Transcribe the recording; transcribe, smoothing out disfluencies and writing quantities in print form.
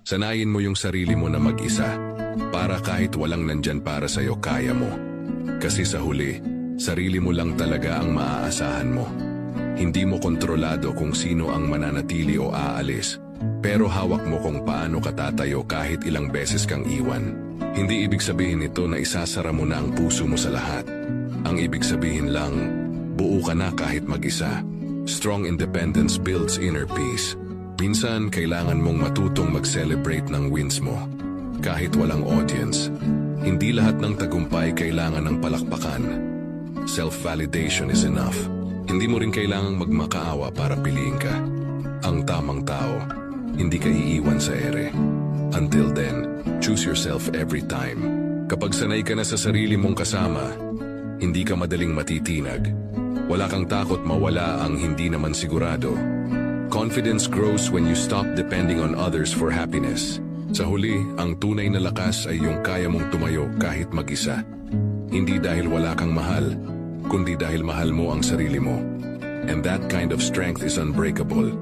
Sanayin mo yung sarili mo na mag-isa, para kahit walang nandyan para sa'yo, kaya mo. Kasi sa huli, sarili mo lang talaga ang maaasahan mo. Hindi mo kontrolado kung sino ang mananatili o aalis, pero hawak mo kung paano ka tatayo kahit ilang beses kang iwan. Hindi ibig sabihin ito na isasara mo na ang puso mo sa lahat. Ang ibig sabihin lang, buo ka na kahit mag-isa. Strong independence builds inner peace. Minsan, kailangan mong matutong mag-celebrate ng wins mo. Kahit walang audience, hindi lahat ng tagumpay kailangan ng palakpakan. Self-validation is enough. Hindi mo rin kailangang magmakaawa para piliin ka. Ang tamang tao, hindi ka iiwan sa ere. Until then, choose yourself every time. Kapag sanay ka na sa sarili mong kasama, hindi ka madaling matitinag. Wala kang takot mawala ang hindi naman sigurado. Confidence grows when you stop depending on others for happiness. Sa huli, ang tunay na lakas ay yung kaya mong tumayo kahit mag-isa. Hindi dahil wala kang mahal, kundi dahil mahal mo ang sarili mo. And that kind of strength is unbreakable.